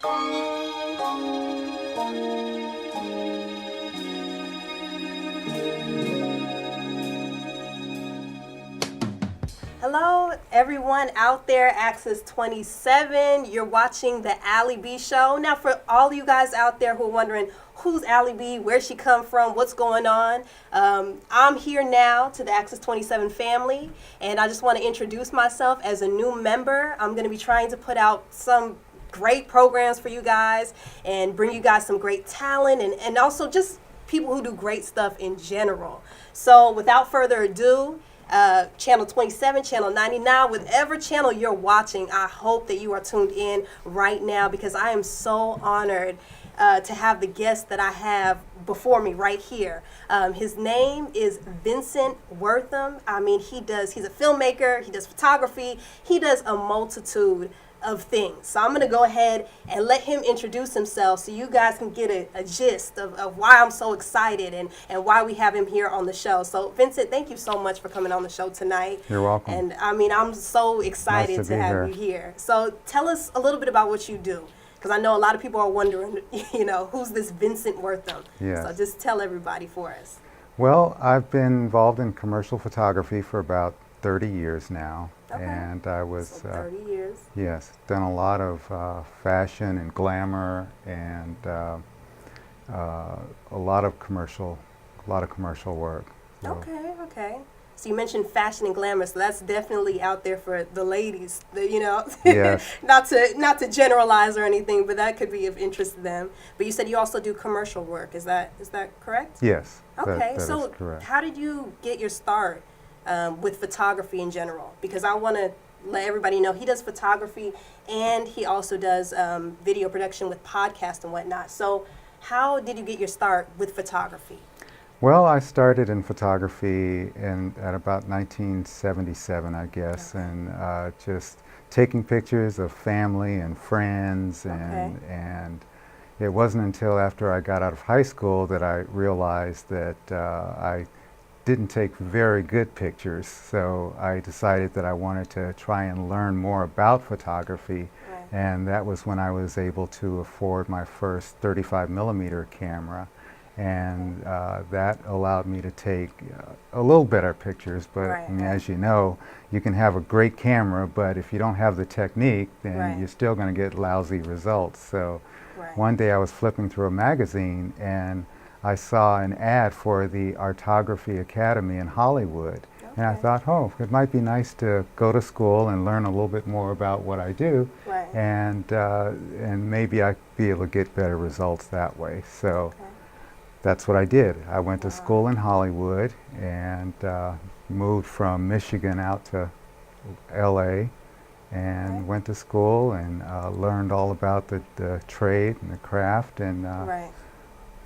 Hello, everyone out there, Access 27. You're watching the Ali B Show. Now, for all you guys out there who are wondering, who's Ali B, where she come from, what's going on, I'm here now to the Access 27 family, and I just want to introduce myself as a new member. I'm going to be trying to put out some great programs for you guys and bring you guys some great talent and also just people who do great stuff in general. So without further ado, channel 27, channel 99, whatever channel you're watching, I hope that you are tuned in right now because I am so honored to have the guest that I have before me right here. His name is Vincent Wortham. I mean, he's a filmmaker, he does photography, he does a multitude of things. So I'm going to go ahead and let him introduce himself so you guys can get a gist of why I'm so excited and why we have him here on the show. So Vincent, thank you so much for coming on the show tonight. You're welcome. And I mean, I'm so excited Nice to have you here. So tell us a little bit about what you do, because I know a lot of people are wondering, who's this Vincent Wortham? Yes. So just tell everybody for us. Well, I've been involved in commercial photography for about 30 years now. Okay. And I was, So 30 years. yes, done a lot of fashion and glamour and a lot of commercial work. So, Okay. So you mentioned fashion and glamour, so that's definitely out there for the ladies, Yes. not to generalize or anything, but that could be of interest to them. But you said you also do commercial work. Is that correct? Yes. Okay. That So is correct. how did you get your start with photography in general? Because I want to let everybody know he does photography and he also does video production with podcasts and whatnot. So how did you get your start with photography? Well, I started in photography at about 1977, I guess, Okay. and just taking pictures of family and friends, Okay. and it wasn't until after I got out of high school that I realized that I didn't take very good pictures, so I decided that I wanted to try and learn more about photography, Right. and that was when I was able to afford my first 35 millimeter camera. And that allowed me to take a little better pictures, but Right, I mean, right. as you know, you can have a great camera, but if you don't have the technique, then Right. you're still going to get lousy results. So Right. one day I was flipping through a magazine and I saw an ad for the Artography Academy in Hollywood. And I Okay. thought, oh, it might be nice to go to school and learn a little bit more about what I do, Right. and maybe I'd be able to get better results that way. So. Okay. That's what I did. I went to Wow. school in Hollywood and moved from Michigan out to LA and Okay. went to school and learned all about the trade and the craft, and Right.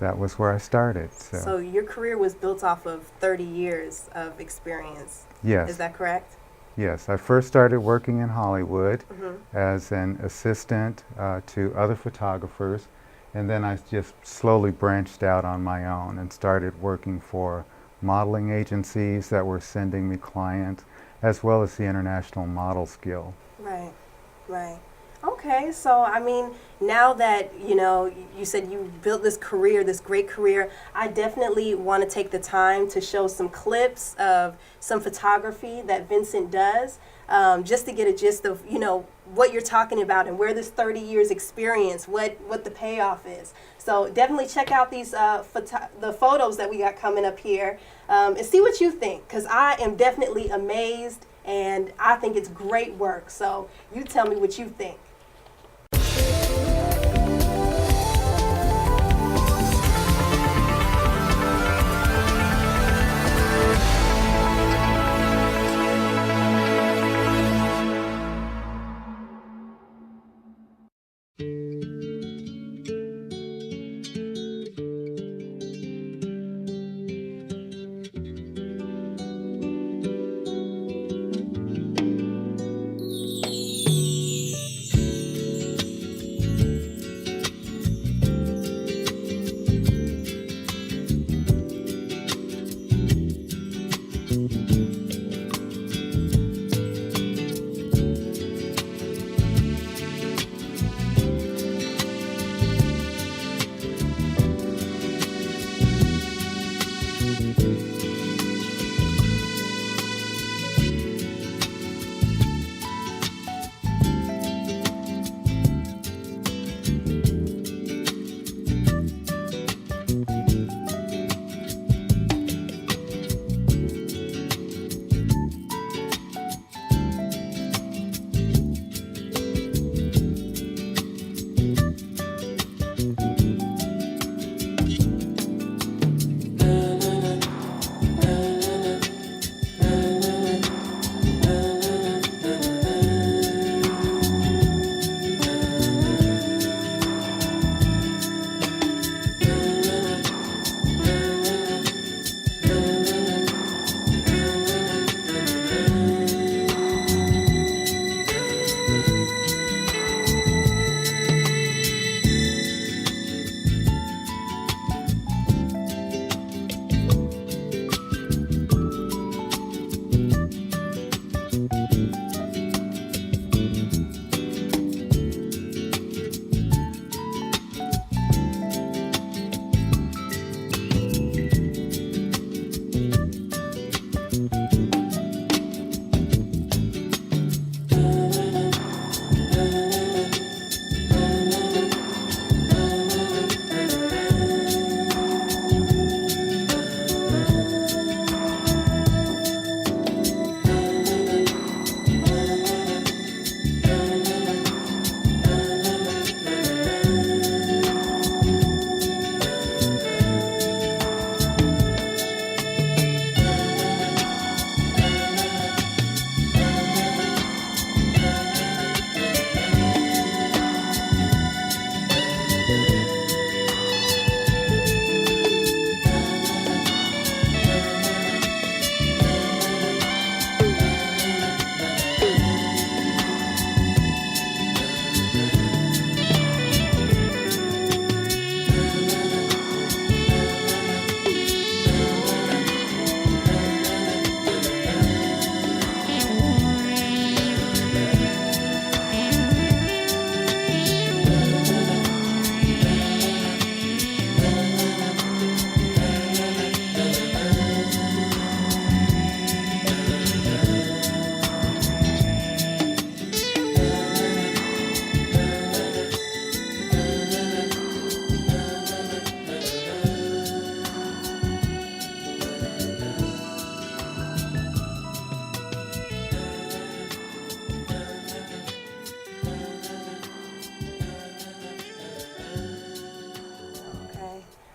that was where I started. So your career was built off of 30 years of experience. Yes, Is that correct? yes. I first started working in Hollywood Mm-hmm. as an assistant to other photographers. And then I just slowly branched out on my own and started working for modeling agencies that were sending me clients, as well as the International Models Guild. Right. Okay, so I mean, now that you said you built this career, this great career, I definitely want to take the time to show some clips of some photography that Vincent does, just to get a gist of what you're talking about and where this 30 years experience, what the payoff is. So definitely check out these the photos that we got coming up here, and see what you think, because I am definitely amazed and I think it's great work. So you tell me what you think.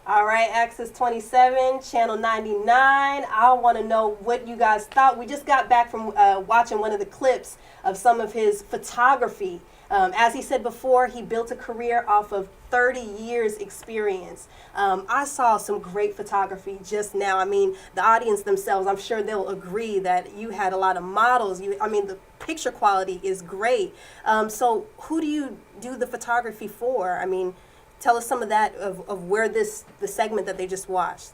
All right, Access 27, Channel 99. I want to know what you guys thought. We just got back from watching one of the clips of some of his photography. As he said before, he built a career off of 30 years experience. I saw some great photography just now. I mean, the audience themselves, I'm sure they'll agree that you had a lot of models. The picture quality is great. So who do you do the photography for? I mean, tell us some of that of where the segment that they just watched.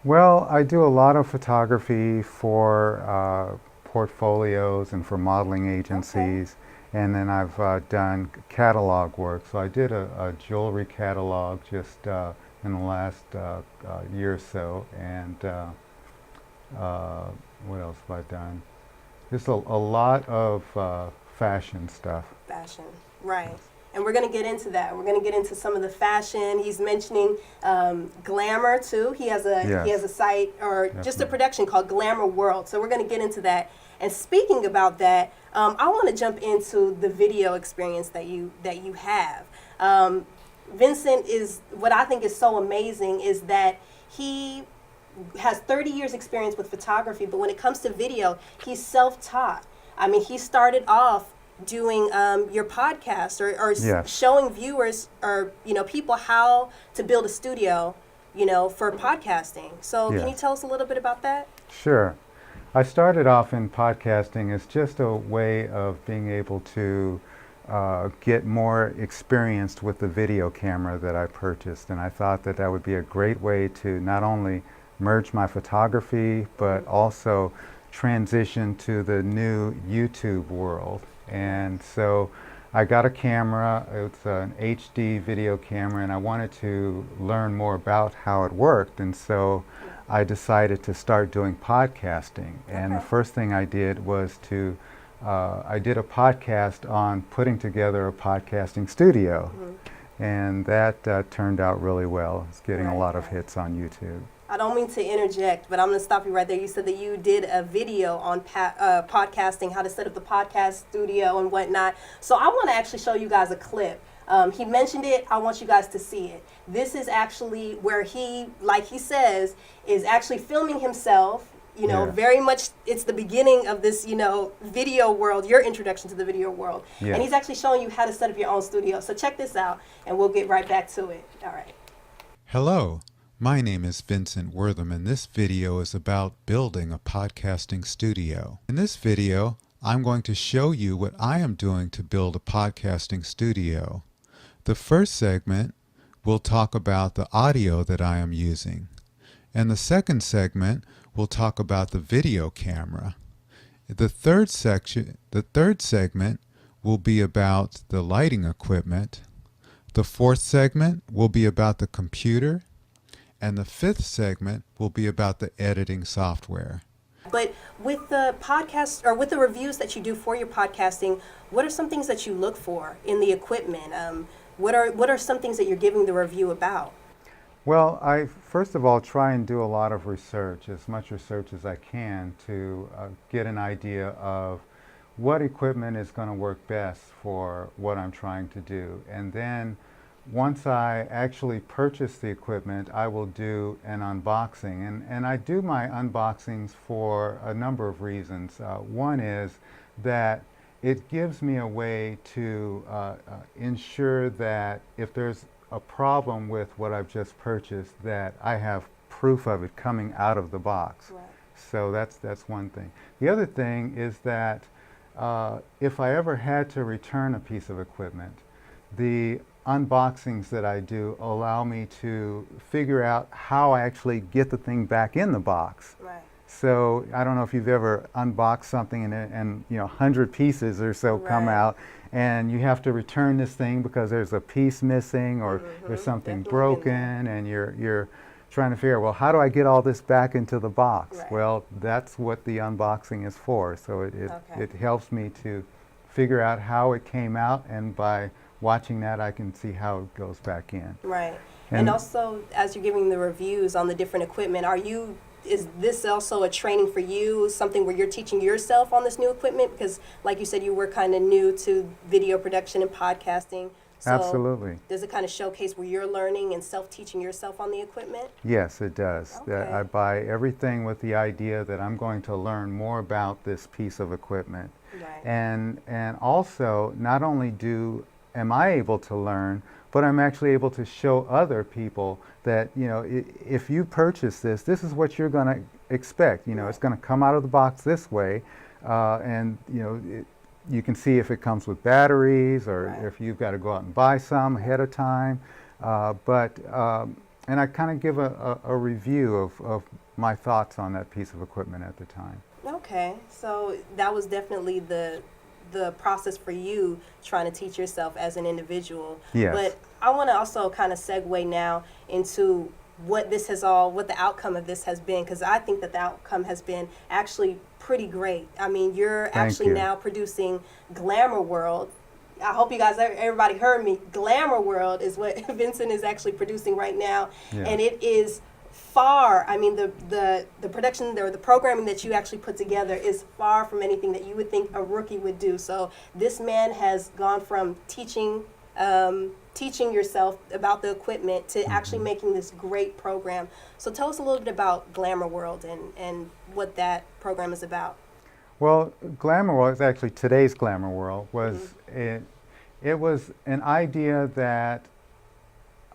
Well, I do a lot of photography for portfolios and for modeling agencies. Okay. And then I've done catalog work. So I did a jewelry catalog just in the last year or so. And what else have I done? Just a lot of fashion stuff. Fashion, right. And we're going to get into that. We're going to get into some of the fashion. He's mentioning Glamour too. He has a site or Definitely. Just a production called Glamour World. So we're going to get into that. And speaking about that, I want to jump into the video experience that you have. Vincent is, what I think is so amazing is that he has 30 years experience with photography, but when it comes to video, he's self-taught. I mean, he started off doing your podcast or yes. showing viewers or people how to build a studio for podcasting. So yes. Can you tell us a little bit about that? Sure. I started off in podcasting as just a way of being able to get more experienced with the video camera that I purchased, and I thought that that would be a great way to not only merge my photography but also transition to the new YouTube world. And so I got a camera. It's an HD video camera, and I wanted to learn more about how it worked. And so I decided to start doing podcasting. And the first thing I did was I did a podcast on putting together a podcasting studio. Mm-hmm. And that turned out really well. It's getting a lot of hits on YouTube. I don't mean to interject, but I'm going to stop you right there. You said that you did a video on podcasting, how to set up the podcast studio and whatnot. So I want to actually show you guys a clip. He mentioned it. I want you guys to see it. This is actually where he, like he says, is actually filming himself. Very much it's the beginning of this, video world, your introduction to the video world. Yes. And he's actually showing you how to set up your own studio. So check this out, and we'll get right back to it. All right. Hello. My name is Vincent Wortham, and this video is about building a podcasting studio. In this video, I'm going to show you what I am doing to build a podcasting studio. The first segment will talk about the audio that I am using, and the second segment will talk about the video camera. The third segment will be about the lighting equipment. The fourth segment will be about the computer. And the fifth segment will be about the editing software. But with the podcast or with the reviews that you do for your podcasting, what are some things that you look for in the equipment? What are some things that you're giving the review about? Well, I first of all try and do a lot of research, as much research as I can, to get an idea of what equipment is going to work best for what I'm trying to do. And then once I actually purchase the equipment, I will do an unboxing. And I do my unboxings for a number of reasons. One is that it gives me a way to ensure that if there's a problem with what I've just purchased, that I have proof of it coming out of the box. Right. So that's one thing. The other thing is that if I ever had to return a piece of equipment, the unboxings that I do allow me to figure out how I actually get the thing back in the box. Right. So I don't know if you've ever unboxed something and 100 pieces or so right. come out, and you have to return this thing because there's a piece missing or there's something broken, and you're trying to figure out, well, how do I get all this back into the box? Right. Well, that's what the unboxing is for. So it helps me to figure out how it came out, and by watching that, I can see how it goes back in. Right. And also, as you're giving the reviews on the different equipment, is this also a training for you, something where you're teaching yourself on this new equipment? Because like you said, you were kind of new to video production and podcasting. So Absolutely. does it kind of showcase where you're learning and self-teaching yourself on the equipment? Yes, it does. Okay. I buy everything with the idea that I'm going to learn more about this piece of equipment. Right. And also, not only am I able to learn, but I'm actually able to show other people that, if you purchase this is what you're going to expect. It's going to come out of the box this way, and you can see if it comes with batteries or if you've got to go out and buy some ahead of time. And I kind of give a review of my thoughts on that piece of equipment at the time. Okay, so that was definitely the process for you trying to teach yourself as an individual. Yes. But I want to also kind of segue now into what the outcome of this has been, because I think that the outcome has been actually pretty great. I mean, you're actually now producing Glamour World. I hope you guys, everybody heard me. Glamour World is what Vincent is actually producing right now. Yeah. And it is far, I mean, the production or the programming that you actually put together is far from anything that you would think a rookie would do. So this man has gone from teaching yourself about the equipment to actually making this great program. So tell us a little bit about Glamour World and what that program is about. Well, Glamour World is actually today's Glamour World. It was an idea that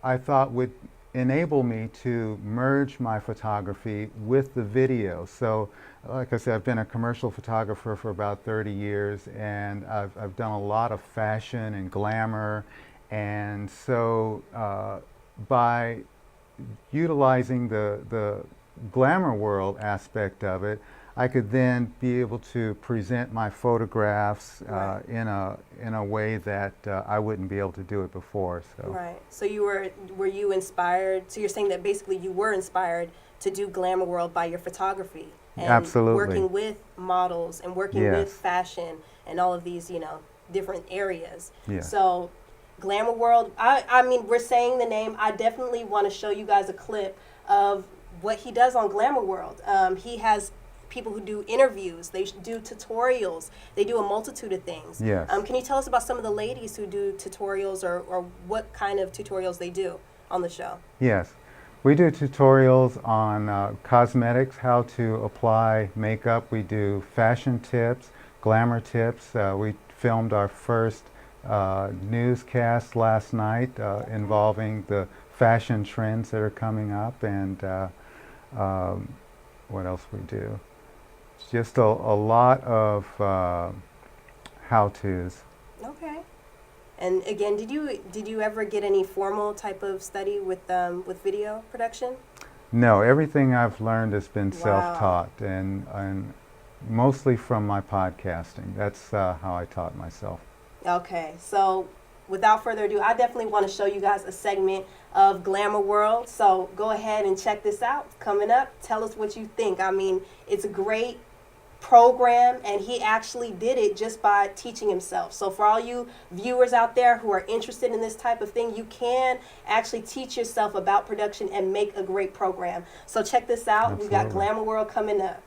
I thought would enable me to merge my photography with the video. So, like I said, I've been a commercial photographer for about 30 years, and I've done a lot of fashion and glamour. And so by utilizing the Glamour World aspect of it, I could then be able to present my photographs in a way that I wouldn't be able to do it before. So. Right. So were you inspired? So you're saying that basically you were inspired to do Glamour World by your photography and Absolutely. working with models and working Yes. with fashion and all of these different areas. Yes. So Glamour World. I mean, we're saying the name. I definitely want to show you guys a clip of what he does on Glamour World. He has people who do interviews, they do tutorials, they do a multitude of things. Yes. Can you tell us about some of the ladies who do tutorials or what kind of tutorials they do on the show? Yes. We do tutorials on cosmetics, how to apply makeup. We do fashion tips, glamour tips. We filmed our first newscast last night involving the fashion trends that are coming up, and what else we do. Just a lot of how-tos. Okay. And again, did you ever get any formal type of study with video production? No, everything I've learned has been Wow. self-taught, and mostly from my podcasting. That's how I taught myself. Okay, so without further ado, I definitely want to show you guys a segment of Glamour World. So go ahead and check this out. It's coming up. Tell us what you think. I mean, it's a great program, and he actually did it just by teaching himself. So for all you viewers out there who are interested in this type of thing, you can actually teach yourself about production and make a great program. So check this out. Absolutely. We got Glamour World coming up.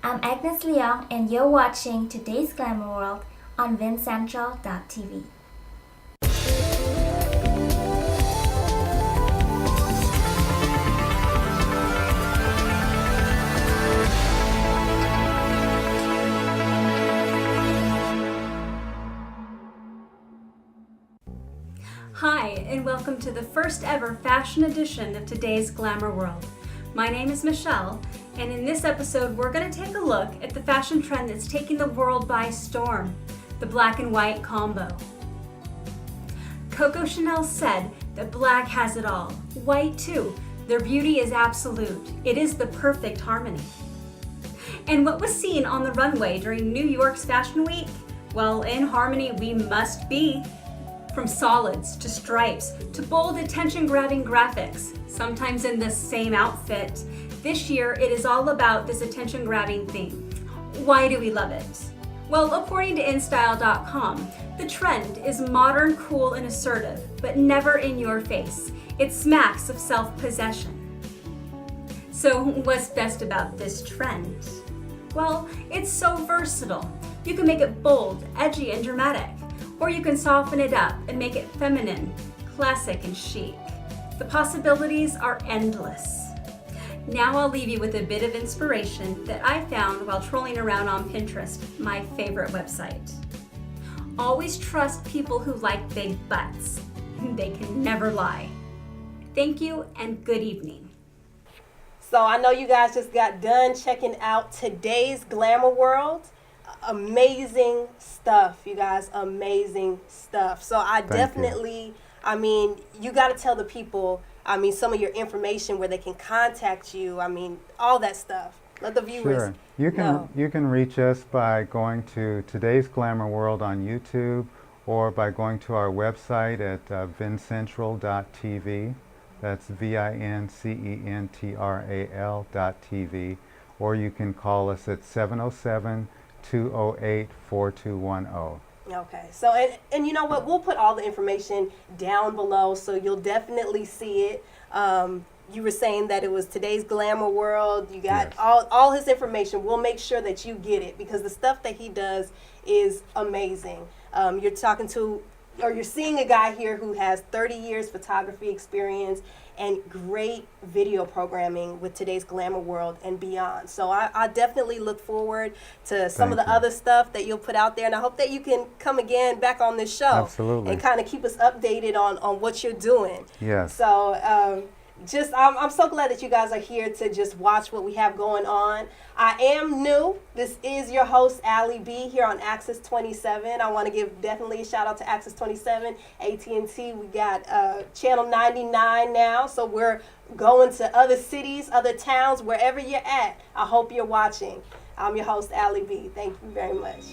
I'm Agnes Leong, and you're watching today's Glamour World on vincentral.tv. Hi, and welcome to the first ever fashion edition of today's Glamour World. My name is Michelle, and in this episode we're going to take a look at the fashion trend that's taking the world by storm, the black and white combo. Coco Chanel said that black has it all, white too. Their beauty is absolute. It is the perfect harmony. And what was seen on the runway during New York's Fashion Week? Well, in harmony we must be. From solids to stripes to bold attention-grabbing graphics, sometimes in the same outfit. This year it is all about this attention-grabbing theme. Why do we love it? Well, according to InStyle.com, the trend is modern, cool, and assertive, but never in your face. It smacks of self-possession. So what's best about this trend? Well, it's so versatile. You can make it bold, edgy, and dramatic. Or you can soften it up and make it feminine, classic, and chic. The possibilities are endless. Now I'll leave you with a bit of inspiration that I found while trolling around on Pinterest, my favorite website. Always trust people who like big butts. They can never lie. Thank you and good evening. So I know you guys just got done checking out today's Glamour World. Amazing stuff, you guys, amazing stuff. So I definitely, you got to tell the people, some of your information where they can contact you. All that stuff. Let the viewers Sure. You can reach us by going to Today's Glamour World on YouTube or by going to our website at vincentral.tv. That's VINCENTRAL.tv. Or you can call us at 707-208-4210. Okay, so and you know what, we'll put all the information down below, so you'll definitely see it. You were saying that it was Today's Glamour World. You got all his information. We'll make sure that you get it because the stuff that he does is amazing. You're seeing a guy here who has 30 years photography experience and great video programming with Today's Glamour World and beyond. So I definitely look forward to some of the other stuff that you'll put out there, and I hope that you can come again back on this show. Absolutely. And kind of keep us updated on what you're doing. Yes. So I'm so glad that you guys are here to just watch what we have going on. I am new. This is your host, Ali B, here on Access 27. I want to give definitely a shout out to Access 27, AT&T. We got channel 99 now, so we're going to other cities, other towns, wherever you're at. I hope you're watching. I'm your host, Ali B. Thank you very much.